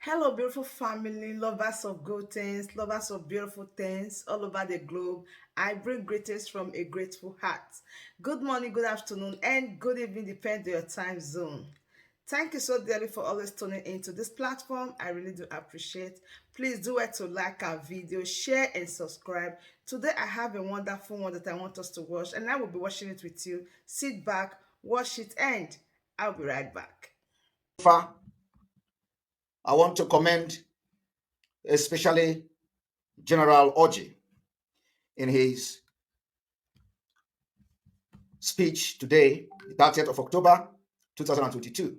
Hello, beautiful family, lovers of good things, lovers of beautiful things all over the globe. I bring greetings from a grateful heart. Good morning, good afternoon, and good evening, depending on your time zone. Thank you so dearly for always tuning into this platform. I really do appreciate. Please do it to like our video, share, and subscribe. Today, I have a wonderful one that I want us to watch, and I will be watching it with you. Sit back, watch it, and I'll be right back. Biafra, I want to commend especially General Oji in his speech today, the 30th of October 2022.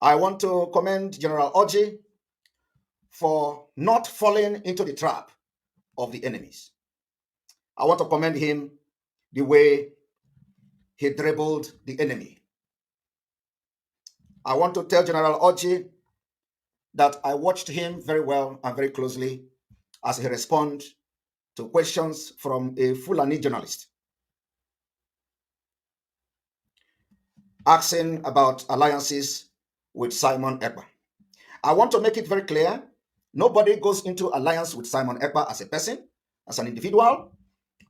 I want to commend General Oji for not falling into the trap of the enemies. I want to commend him the way he dribbled the enemy. I want to tell General Oji that I watched him very well and very closely as he responded to questions from a Fulani journalist asking about alliances with Simon Ekpa. I want to make it very clear, nobody goes into alliance with Simon Ekpa as a person, as an individual.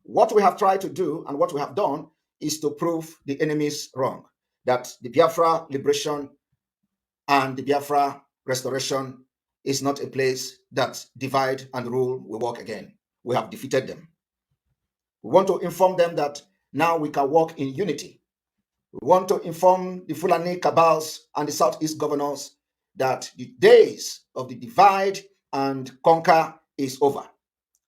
What we have tried to do and what we have done is to prove the enemies wrong, that the Biafra liberation and the Biafra restoration is not a place that divide and rule will work again. We have defeated them. We want to inform them that now we can work in unity. We want to inform the Fulani cabals and the Southeast governors that the days of the divide and conquer is over.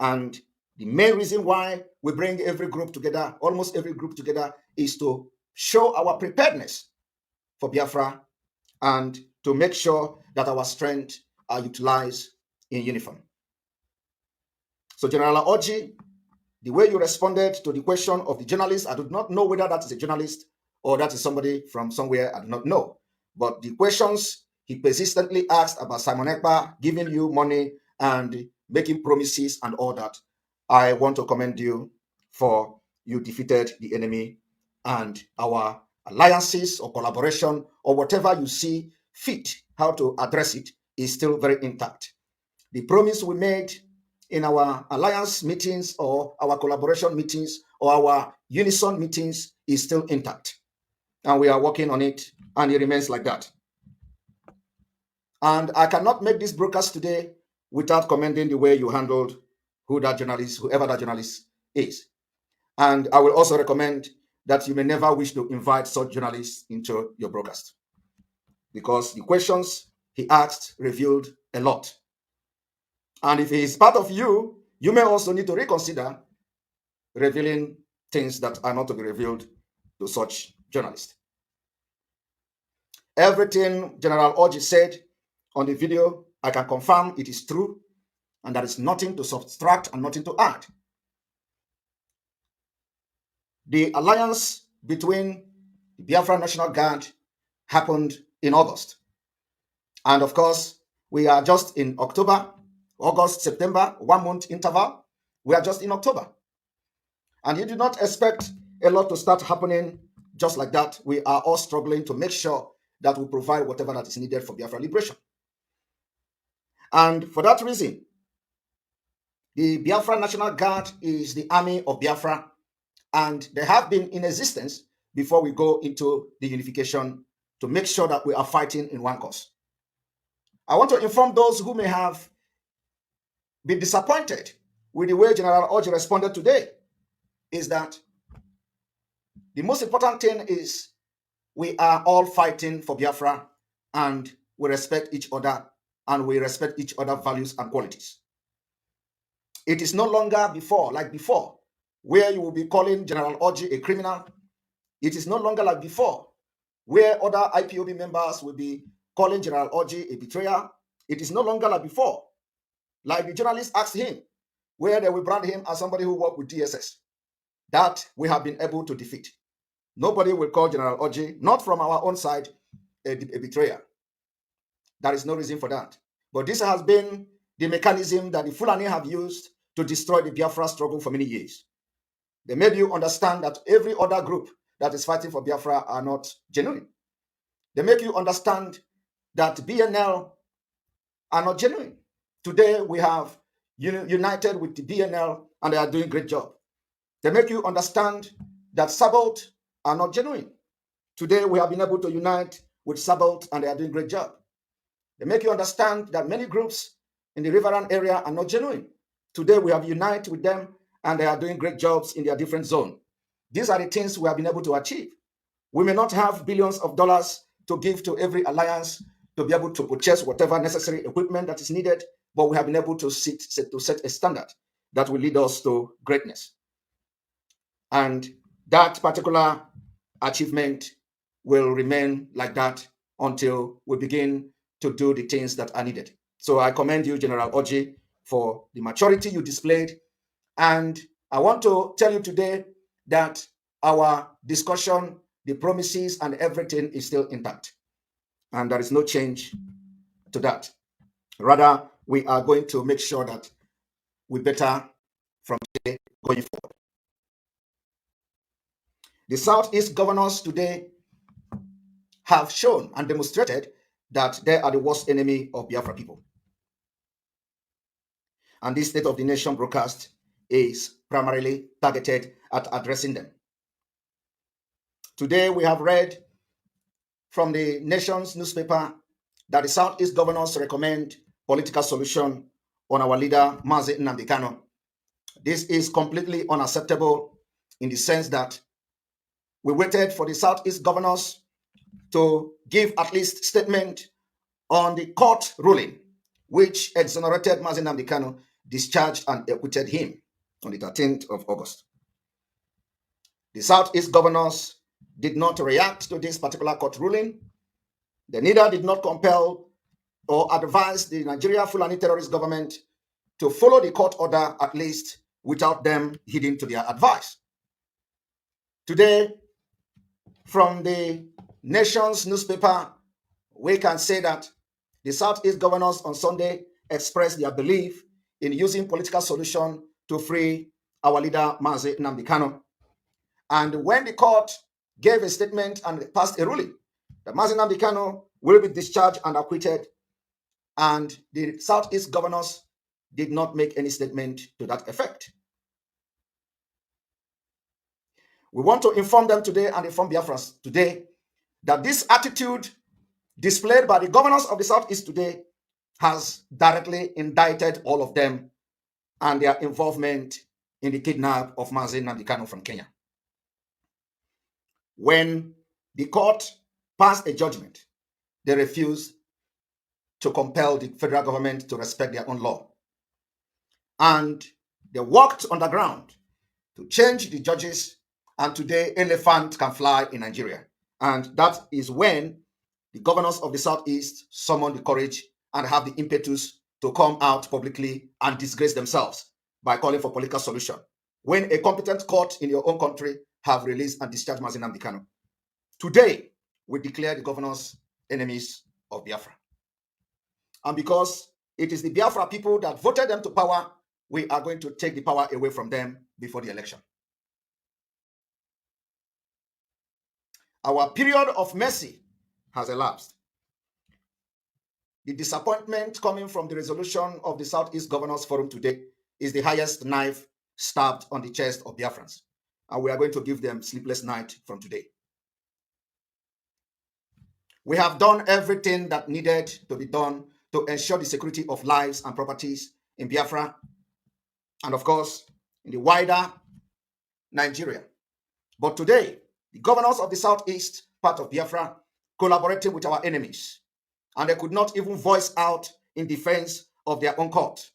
And the main reason why we bring every group together, almost every group together, is to show our preparedness for Biafra and to make sure that our strength are utilized in uniform. So, General Oji, the way you responded to the question of the journalist, I do not know whether that is a journalist or that is somebody from somewhere, I do not know. But the questions he persistently asked about Simon Ekpa giving you money and making promises and all that, I want to commend you for you defeated the enemy, and our alliances or collaboration or whatever you see fit how to address it is still very intact. The promise we made in our alliance meetings or our collaboration meetings or our unison meetings is still intact. And we are working on it, and it remains like that. And I cannot make this broadcast today without commending the way you handled whoever that journalist is. And I will also recommend that you may never wish to invite such journalists into your broadcast, because the questions he asked revealed a lot. And if he is part of you, you may also need to reconsider revealing things that are not to be revealed to such journalists. Everything General Oji said on the video, I can confirm it is true, and there is nothing to subtract and nothing to add. The alliance between the Biafra National Guard happened in August. And of course, we are just in October, August, September, 1 month interval. We are just in October. And you do not expect a lot to start happening just like that. We are all struggling to make sure that we provide whatever that is needed for Biafra liberation. And for that reason, the Biafra National Guard is the army of Biafra, and they have been in existence before we go into the unification to make sure that we are fighting in one cause. I want to inform those who may have been disappointed with the way General Oji responded today is that the most important thing is we are all fighting for Biafra, and we respect each other, and we respect each other's values and qualities. It is no longer like before, where you will be calling General Oji a criminal. It is no longer like before, where other IPOB members will be calling General Oji a betrayer. It is no longer like before, like the journalist asked him, where they will brand him as somebody who worked with DSS. That we have been able to defeat. Nobody will call General Oji, not from our own side, a betrayer. There is no reason for that. But this has been the mechanism that the Fulani have used to destroy the Biafra struggle for many years. They made you understand that every other group that is fighting for Biafra are not genuine. They make you understand that BNL are not genuine. Today we have united with the BNL and they are doing a great job. They make you understand that Sabbath are not genuine. Today we have been able to unite with Sabbath and they are doing a great job. They make you understand that many groups in the Riverine area are not genuine. Today we have united with them and they are doing great jobs in their different zone. These are the things we have been able to achieve. We may not have billions of dollars to give to every alliance to be able to purchase whatever necessary equipment that is needed, but we have been able to set a standard that will lead us to greatness. And that particular achievement will remain like that until we begin to do the things that are needed. So I commend you, General Oji, for the maturity you displayed. And I want to tell you today that our discussion, the promises, and everything is still intact. And there is no change to that. Rather, we are going to make sure that we better from today going forward. The Southeast governors today have shown and demonstrated that they are the worst enemy of Biafra people. And this State of the Nation broadcast is primarily targeted at addressing them. Today, we have read from the Nation's newspaper that the Southeast governors recommend political solution on our leader, Mazi Nnamdi Kanu. This is completely unacceptable in the sense that we waited for the Southeast governors to give at least statement on the court ruling, which exonerated Mazi Nnamdi Kanu, discharged and acquitted him on the 13th of August. The Southeast governors did not react to this particular court ruling. They neither did not compel or advise the Nigeria Fulani terrorist government to follow the court order, at least without them heeding to their advice. Today, from the Nation's newspaper, we can say that the Southeast governors on Sunday expressed their belief in using political solution to free our leader, Mazi Nnamdi Kanu. And when the court gave a statement and passed a ruling that Mazi Nnamdi Kanu will be discharged and acquitted, and the Southeast governors did not make any statement to that effect. We want to inform them today and inform Biafrans today that this attitude displayed by the governors of the Southeast today has directly indicted all of them and their involvement in the kidnap of Mazi Nnamdi Kanu from Kenya. When the court passed a judgment, they refused to compel the federal government to respect their own law. And they worked underground to change the judges, and today elephant can fly in Nigeria. And that is when the governors of the Southeast summoned the courage and have the impetus to come out publicly and disgrace themselves by calling for political solution. When a competent court in your own country have released and discharged Mazi Nnamdi Kanu. Today, we declare the governors enemies of Biafra. And because it is the Biafra people that voted them to power, we are going to take the power away from them before the election. Our period of mercy has elapsed. The disappointment coming from the resolution of the Southeast Governors Forum today is the highest knife stabbed on the chest of Biafrans. And we are going to give them sleepless night from today. We have done everything that needed to be done to ensure the security of lives and properties in Biafra, and of course, in the wider Nigeria. But today, the governors of the Southeast part of Biafra collaborating with our enemies, and they could not even voice out in defense of their own court,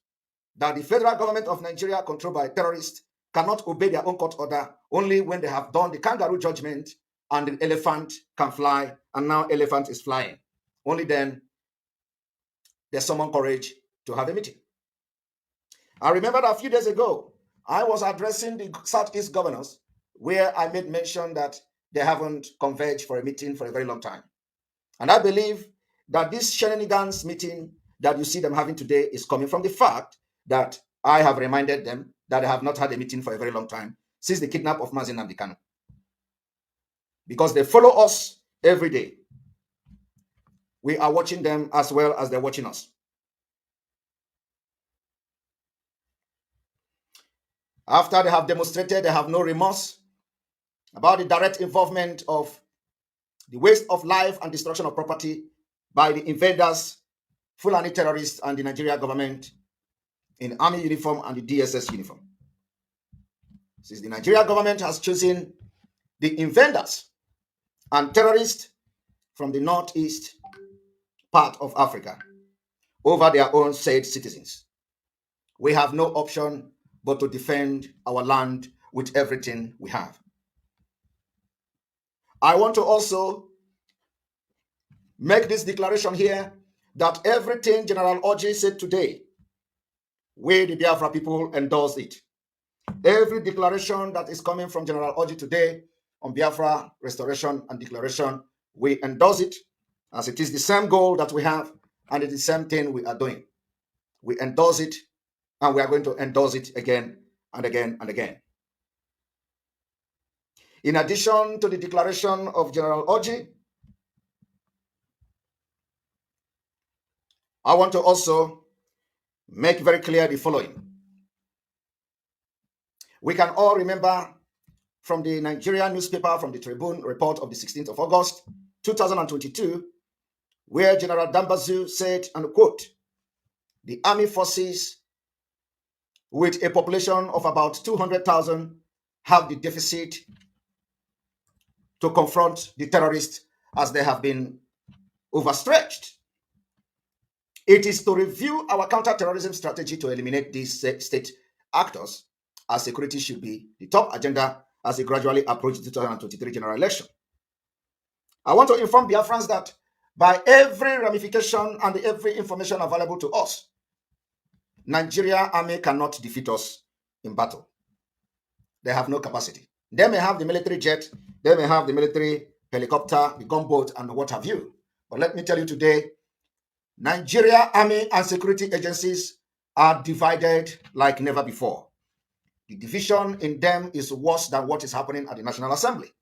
that the federal government of Nigeria, controlled by terrorists, cannot obey their own court order only when they have done the kangaroo judgment and the elephant can fly, and now elephant is flying. Only then they summon courage to have a meeting. I remember that a few days ago, I was addressing the Southeast governors where I made mention that they haven't converged for a meeting for a very long time. And I believe that this shenanigans meeting that you see them having today is coming from the fact that I have reminded them that they have not had a meeting for a very long time since the kidnap of Mazi Nnamdi Kanu. Because they follow us every day. We are watching them as well as they're watching us. After they have demonstrated they have no remorse about the direct involvement of the waste of life and destruction of property by the invaders, Fulani terrorists, and the Nigeria government in army uniform and the DSS uniform. Since the Nigeria government has chosen the invaders and terrorists from the northeast part of Africa over their own said citizens, we have no option but to defend our land with everything we have. I want to also make this declaration here that everything General Oji said today, we, the Biafra people, endorse it. Every declaration that is coming from General Oji today on Biafra restoration and declaration, we endorse it, as it is the same goal that we have, and it is the same thing we are doing. We endorse it, and we are going to endorse it again and again and again. In addition to the declaration of General Oji, I want to also make very clear the following. We can all remember from the Nigerian newspaper, from the Tribune report of the 16th of August, 2022, where General Dambazu said, and quote, the army forces with a population of about 200,000 have the deficit to confront the terrorists as they have been overstretched. It is to review our counter-terrorism strategy to eliminate these state actors, as security should be the top agenda as we gradually approach the 2023 general election. I want to inform Biafrans that by every ramification and every information available to us, Nigeria army cannot defeat us in battle. They have no capacity. They may have the military jet, they may have the military helicopter, the gunboat, and what have you. But let me tell you today, Nigeria army and security agencies are divided like never before. The division in them is worse than what is happening at the National Assembly.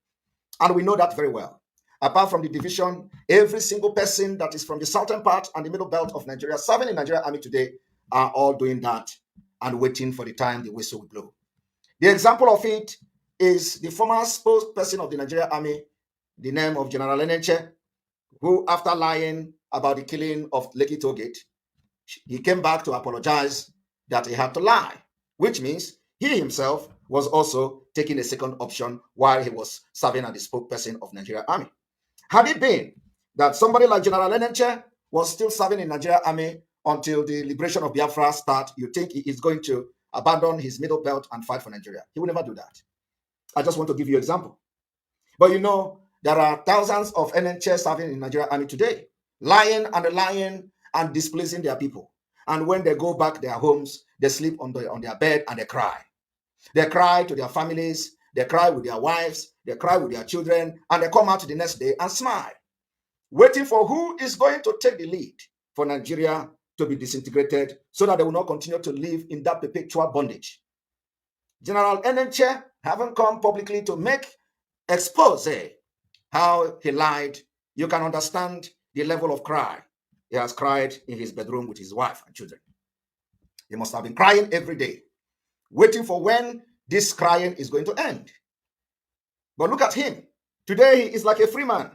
And we know that very well. Apart from the division, every single person that is from the southern part and the middle belt of Nigeria serving in Nigeria army today are all doing that and waiting for the time the whistle will blow. The example of it is the former spokesperson of the Nigeria army, the name of General Enenche, who, after lying about the killing of Lekki Togate, he came back to apologize that he had to lie, which means he himself was also taking a second option while he was serving as the spokesperson of Nigeria army. Had it been that somebody like General Enenche was still serving in Nigeria army until the liberation of Biafra start, you think he is going to abandon his middle belt and fight for Nigeria? He will never do that. I just want to give you an example. But you know, there are thousands of Enenche serving in Nigeria army today, lying and displeasing their people. And when they go back their homes, they sleep on their bed and they cry. They cry to their families, they cry with their wives, they cry with their children, and they come out the next day and smile, waiting for who is going to take the lead for Nigeria to be disintegrated so that they will not continue to live in that perpetual bondage. General Enenche haven't come publicly to make expose how he lied. You can understand the level of cry he has cried in his bedroom with his wife and children. He must have been crying every day, waiting for when this crying is going to end. But look at him. Today he is like a free man.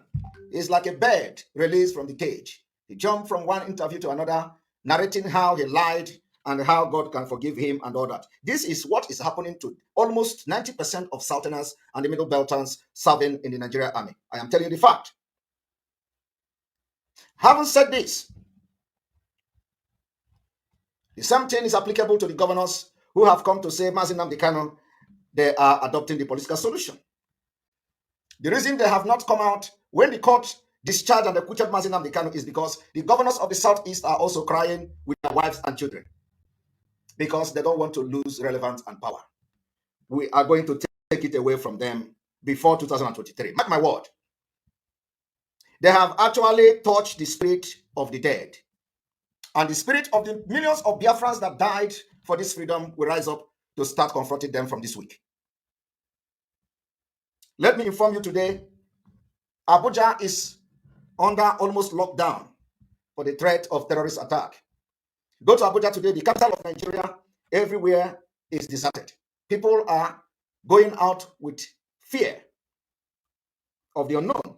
He is like a bird released from the cage. He jumped from one interview to another, narrating how he lied and how God can forgive him and all that. This is what is happening to almost 90% of Southerners and the Middle Belters serving in the Nigeria army. I am telling you the fact. Having said this, the same thing is applicable to the governors who have come to say, Mazi Nnamdi Kanu, they are adopting the political solution. The reason they have not come out when the court discharged and acquitted Mazi Nnamdi Kanu is because the governors of the Southeast are also crying with their wives and children because they don't want to lose relevance and power. We are going to take it away from them before 2023. Mark my word. They have actually touched the spirit of the dead. And the spirit of the millions of Biafrans that died for this freedom will rise up to start confronting them from this week. Let me inform you today, Abuja is under almost lockdown for the threat of terrorist attack. Go to Abuja today, the capital of Nigeria, everywhere is deserted. People are going out with fear of the unknown.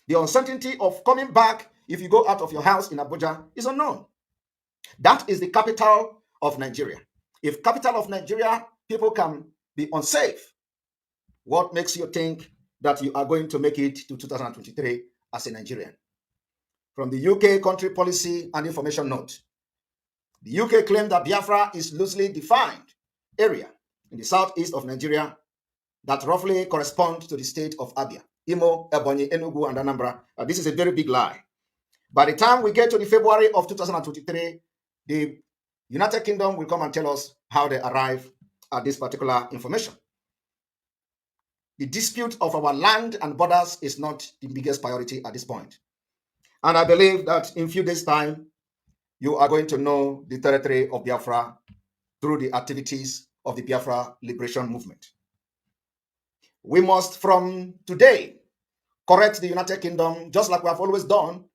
The uncertainty of coming back if you go out of your house in Abuja is unknown. That is the capital of Nigeria. If capital of Nigeria, people can be unsafe, what makes you think that you are going to make it to 2023 as a Nigerian? From the UK country policy and information note, the UK claimed that Biafra is loosely defined area in the southeast of Nigeria that roughly correspond to the state of Abia, Imo, Ebonyi, Enugu, and Anambra. This is a very big lie. By the time we get to the February of 2023, the United Kingdom will come and tell us how they arrive at this particular information. The dispute of our land and borders is not the biggest priority at this point. And I believe that in a few days' time, you are going to know the territory of Biafra through the activities of the Biafra Liberation Movement. We must, from today, correct the United Kingdom, just like we have always done,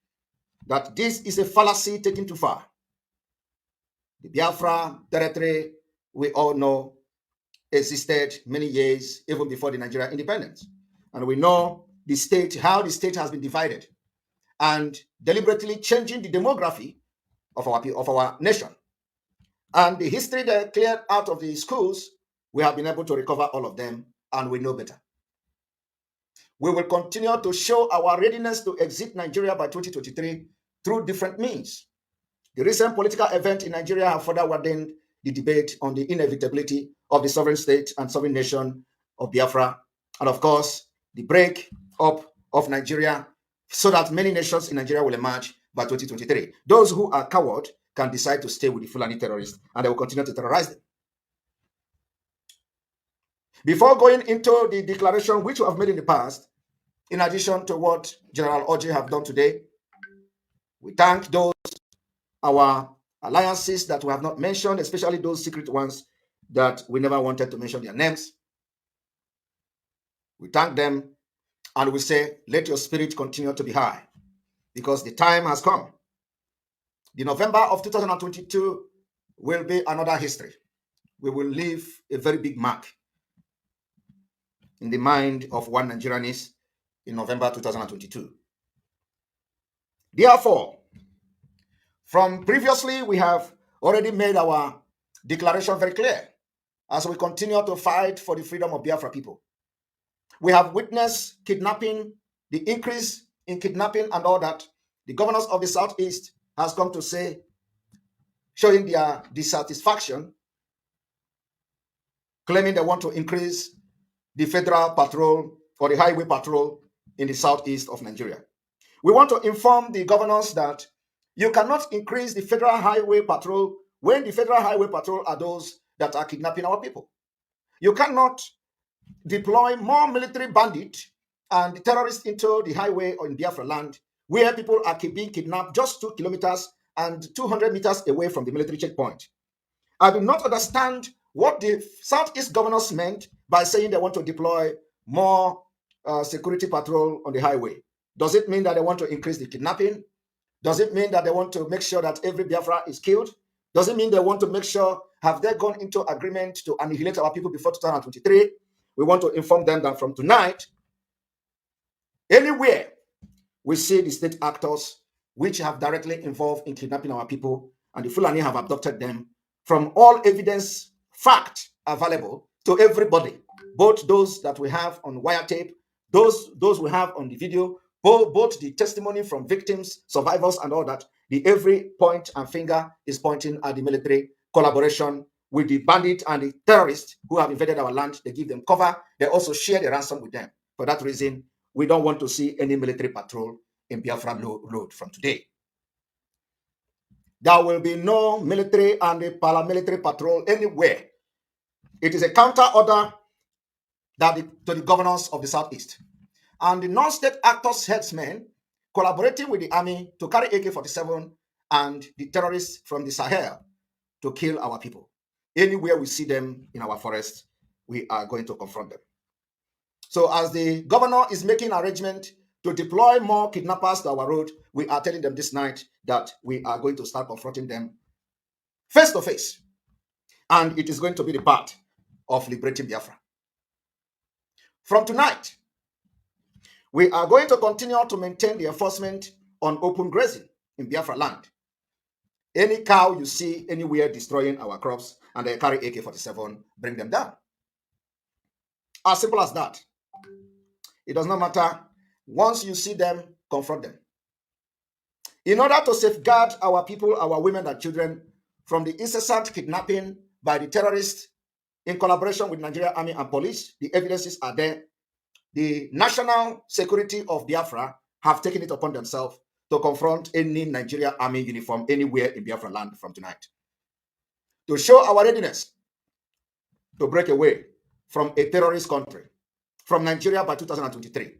that this is a fallacy taken too far. The Biafra territory, we all know, existed many years, even before the Nigerian independence. And we know the state, how the state has been divided and deliberately changing the demography of our nation. And the history that cleared out of the schools, we have been able to recover all of them, and we know better. We will continue to show our readiness to exit Nigeria by 2023 through different means. The recent political event in Nigeria have further widened the debate on the inevitability of the sovereign state and sovereign nation of Biafra, and of course, the break up of Nigeria so that many nations in Nigeria will emerge by 2023. Those who are coward can decide to stay with the Fulani terrorists, and they will continue to terrorize them. Before going into the declaration which we have made in the past, in addition to what General Oji have done today, we thank those, our alliances that we have not mentioned, especially those secret ones that we never wanted to mention their names. We thank them and we say, let your spirit continue to be high because the time has come. The November of 2022 will be another history. We will leave a very big mark in the mind of one Nigerianist in November 2022. Therefore, from previously, we have already made our declaration very clear as we continue to fight for the freedom of Biafra people. We have witnessed kidnapping, the increase in kidnapping and all that. The governors of the Southeast has come to say, showing their dissatisfaction, claiming they want to increase the federal patrol or the highway patrol in the southeast of Nigeria. We want to inform the governors that you cannot increase the federal highway patrol when the federal highway patrol are those that are kidnapping our people. You cannot deploy more military bandits and terrorists into the highway or in Biafra land where people are being kidnapped just 2 kilometers and 200 meters away from the military checkpoint. I do not understand what the Southeast governors meant by saying they want to deploy more security patrol on the highway. Does it mean that they want to increase the kidnapping? Does it mean that they want to make sure that every Biafra is killed? Does it mean they want to make sure, have they gone into agreement to annihilate our people before 2023? We want to inform them that from tonight, anywhere we see the state actors which have directly involved in kidnapping our people and the Fulani have abducted them, from all evidence, fact available to everybody, both those that we have on wiretape, those we have on the video, both the testimony from victims, survivors, and all that, the every point and finger is pointing at the military collaboration with the bandit and the terrorists who have invaded our land. They give them cover. They also share the ransom with them. For that reason, we don't want to see any military patrol in Biafra road from today. There will be no military and a paramilitary patrol anywhere. It is a counter order to the governors of the Southeast. And the non-state actors, headsmen, collaborating with the army to carry AK-47 and the terrorists from the Sahel to kill our people. Anywhere we see them in our forests, we are going to confront them. So as the governor is making arrangement to deploy more kidnappers to our road, we are telling them this night that we are going to start confronting them face to face. And it is going to be the part of liberating Biafra. From tonight, we are going to continue to maintain the enforcement on open grazing in Biafra land. Any cow you see anywhere destroying our crops and they carry AK-47, bring them down. As simple as that. It does not matter. Once you see them, confront them. In order to safeguard our people, our women and children from the incessant kidnapping by the terrorists in collaboration with Nigeria Army and Police, the evidences are there. The national security of Biafra have taken it upon themselves to confront any Nigeria Army uniform anywhere in Biafra land from tonight. To show our readiness to break away from a terrorist country, from Nigeria by 2023.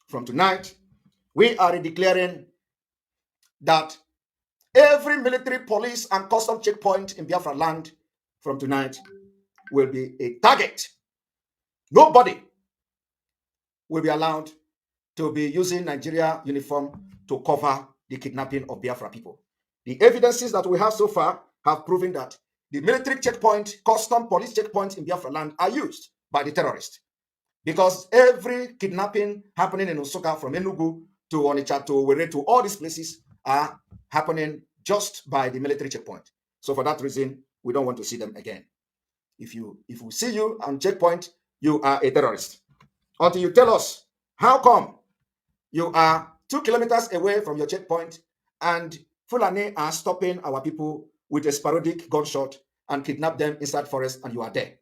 From tonight, we are declaring that every military, police, and custom checkpoint in Biafra land from tonight will be a target. Nobody will be allowed to be using Nigeria uniform to cover the kidnapping of Biafra people. The evidences that we have so far have proven that the military checkpoint, custom police checkpoints in Biafra land are used by the terrorists. Because every kidnapping happening in Nsukka from Enugu to Onitsha to Owerri to all these places are happening just by the military checkpoint. So for that reason, we don't want to see them again. If we see you on checkpoint, you are a terrorist. Until you tell us how come you are 2 kilometers away from your checkpoint and Fulani are stopping our people with a sporadic gunshot and kidnap them inside forest and you are there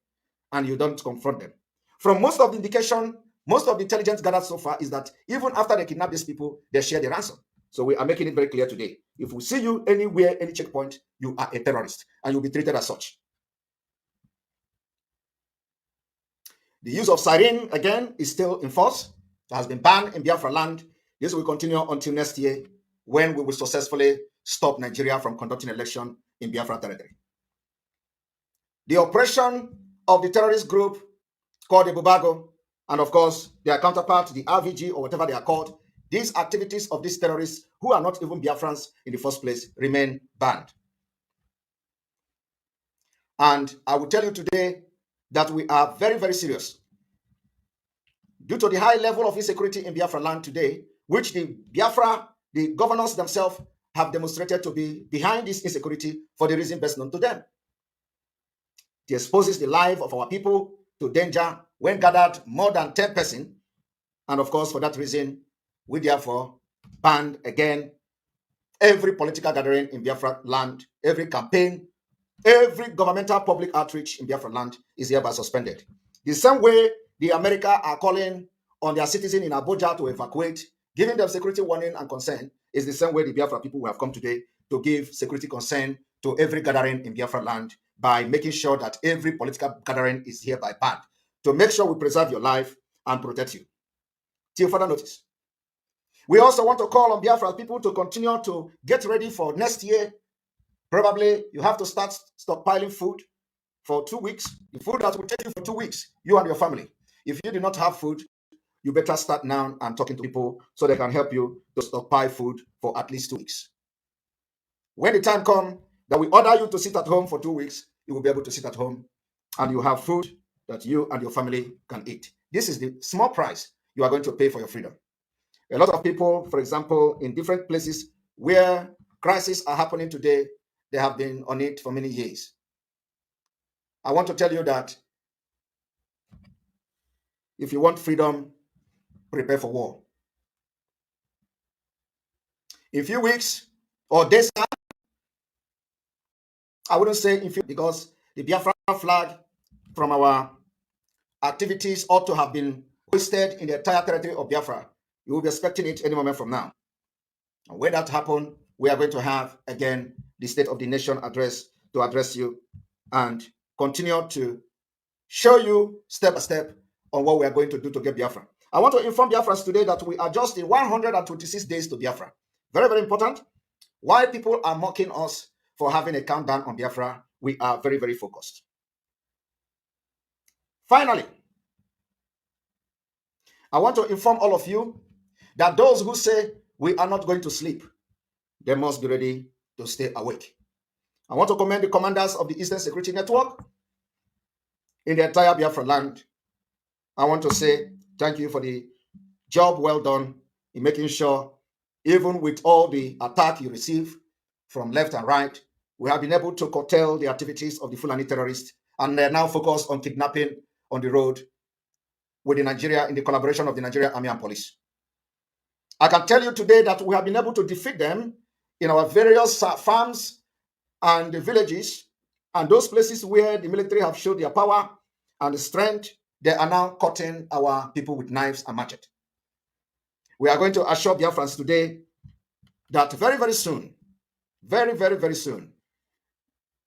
and you don't confront them. From most of the indication, most of the intelligence gathered so far is that even after they kidnap these people, they share the ransom. So we are making it very clear today. If we see you anywhere, any checkpoint, you are a terrorist and you'll be treated as such. The use of siren, again, is still in force. It has been banned in Biafra land. This will continue until next year when we will successfully stop Nigeria from conducting election in Biafra territory. The oppression of the terrorist group called the Bubago, and of course, their counterpart, the RVG or whatever they are called, these activities of these terrorists, who are not even Biafrans in the first place, remain banned. And I will tell you today that we are very, very serious. Due to the high level of insecurity in Biafra land today, which the governors themselves have demonstrated to be behind this insecurity for the reason best known to them. It exposes the life of our people to danger when gathered more than 10 persons. And of course, for that reason, we therefore banned again every political gathering in Biafra land, every campaign, every governmental public outreach in Biafra land is hereby suspended. The same way the America are calling on their citizens in Abuja to evacuate, giving them security warning and concern, is the same way the Biafra people will have come today to give security concern to every gathering in Biafra land by making sure that every political gathering is hereby banned, to make sure we preserve your life and protect you. Till further notice. We also want to call on Biafra people to continue to get ready for next year. Probably you have to start stockpiling food for 2 weeks. The food that will take you for 2 weeks, you and your family. If you do not have food, you better start now and talking to people so they can help you to stockpile food for at least 2 weeks. When the time comes that we order you to sit at home for 2 weeks, you will be able to sit at home and you have food that you and your family can eat. This is the small price you are going to pay for your freedom. A lot of people, for example, in different places where crises are happening today, they have been on it for many years. I want to tell you that if you want freedom, prepare for war. In a few weeks or days, I wouldn't say in few, because the Biafra flag from our activities ought to have been hoisted in the entire territory of Biafra. You will be expecting it any moment from now. And when that happens, we are going to have again the State of the Nation address to address you and continue to show you step by step on what we are going to do to get Biafra. I want to inform Biafrans today that we are just in 126 days to Biafra. Very, very important. While people are mocking us for having a countdown on Biafra, we are very, very focused. Finally, I want to inform all of you that those who say we are not going to sleep, they must be ready to stay awake. I want to commend the commanders of the Eastern Security Network in the entire Biafra land, I want to say thank you for the job well done in making sure, even with all the attack you receive from left and right, we have been able to curtail the activities of the Fulani terrorists, and they're now focused on kidnapping on the road with the Nigeria, in the collaboration of the Nigerian Army and Police. I can tell you today that we have been able to defeat them in our various farms and villages, and those places where the military have showed their power and strength. They are now cutting our people with knives and machete. We are going to assure Biafrans today that very, very soon, very, very, very soon,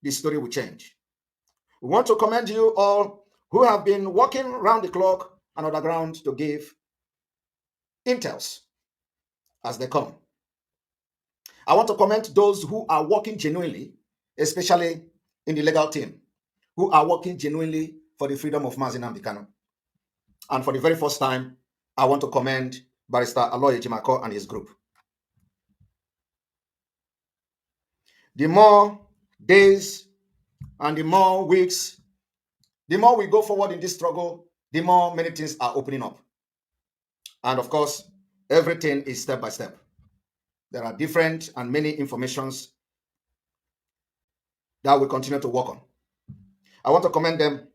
this story will change. We want to commend you all who have been working round the clock and underground to give intels as they come. I want to commend those who are working genuinely, especially in the legal team, who are working genuinely for the freedom of Mazi Nnamdi Kanu. And for the very first time, I want to commend Barrister Aloy Ejimako and his group. The more days and the more weeks, the more we go forward in this struggle, the more many things are opening up. And of course, everything is step by step. There are different and many informations that we continue to work on. I want to commend them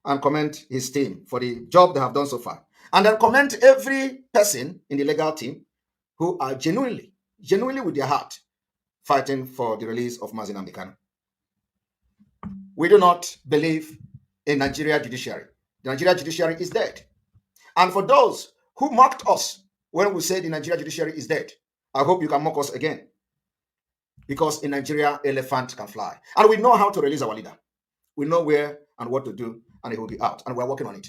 and commend his team for the job they have done so far. And then commend every person in the legal team who are genuinely with their heart, fighting for the release of Mazi Nnamdi Kanu. We do not believe in Nigeria judiciary. The Nigeria judiciary is dead. And for those who mocked us when we said the Nigeria judiciary is dead, I hope you can mock us again. Because in Nigeria, elephant can fly. And we know how to release our leader. We know where and what to do, and it will be out. And we're working on it.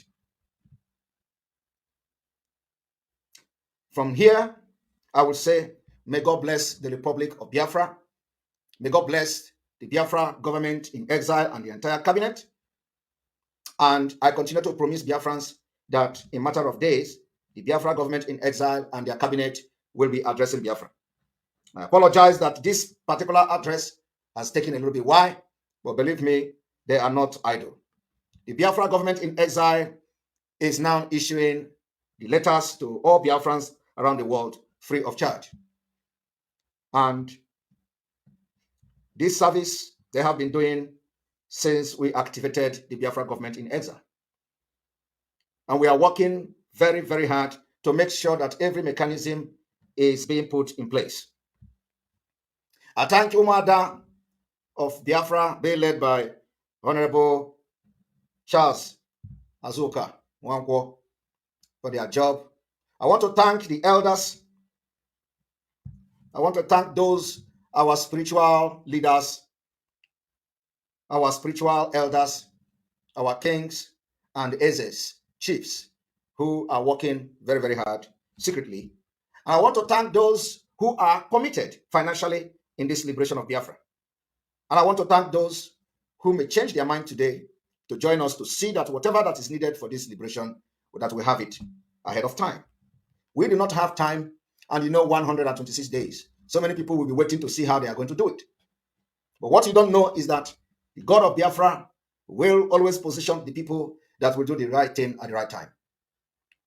From here, I will say, may God bless the Republic of Biafra. May God bless the Biafra government in exile and the entire cabinet. And I continue to promise Biafrans that in a matter of days, the Biafra government in exile and their cabinet will be addressing Biafra. I apologize that this particular address has taken a little bit while, but believe me, they are not idle. The Biafra government in exile is now issuing the letters to all Biafrans around the world free of charge. And this service they have been doing since we activated the Biafra government in exile. And we are working very, very hard to make sure that every mechanism is being put in place. I thank Umada of Biafra, being led by Honorable Charles Azuka Nwankwo, for their job. I want to thank the elders. I want to thank those, our spiritual leaders, our spiritual elders, our kings and Ezes, chiefs, who are working very, very hard secretly. And I want to thank those who are committed financially in this liberation of Biafra. And I want to thank those who may change their mind today to join us to see that whatever that is needed for this liberation, that we have it ahead of time. We do not have time, and 126 days. So many people will be waiting to see how they are going to do it. But what you don't know is that the God of Biafra will always position the people that will do the right thing at the right time.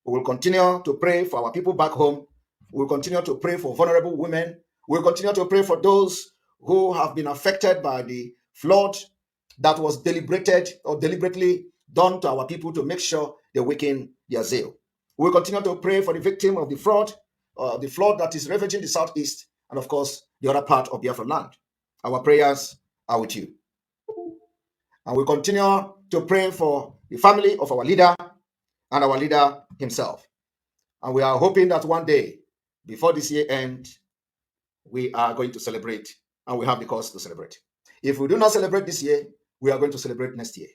We will continue to pray for our people back home. We will continue to pray for vulnerable women. We will continue to pray for those who have been affected by the flood that was deliberately done to our people to make sure they weaken their zeal. We will continue to pray for the victim of the flood that is ravaging the southeast, and of course, the other part of Biafra land. Our prayers are with you. And we continue to pray for the family of our leader and our leader himself. And we are hoping that one day, before this year ends, we are going to celebrate, and we have the cause to celebrate. If we do not celebrate this year, we are going to celebrate next year.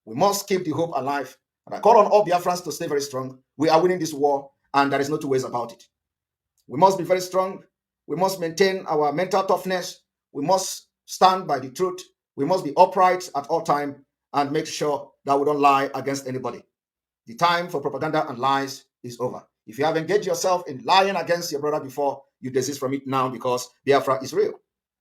We must keep the hope alive. And I call on all Biafrans to stay very strong. We are winning this war, and there is no two ways about it. We must be very strong. We must maintain our mental toughness. We must stand by the truth. We must be upright at all times and make sure that we don't lie against anybody. The time for propaganda and lies is over. If you have engaged yourself in lying against your brother before, you desist from it now, because Biafra is real.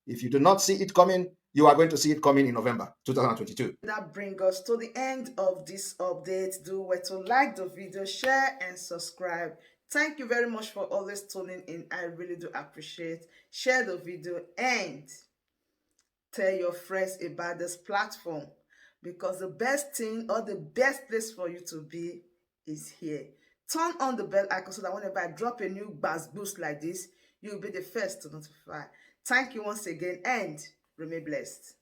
If you do not see it coming, you are going to see it coming in November 2022. That brings us to the end of this update. Do where to like the video, share, and subscribe. Thank you very much for always tuning in. I really do appreciate. Share the video and tell your friends about this platform, because the best thing or the best place for you to be is here. Turn on the bell icon so that whenever I drop a new buzz boost like this, you'll be the first to notify. Thank you once again and remain blessed.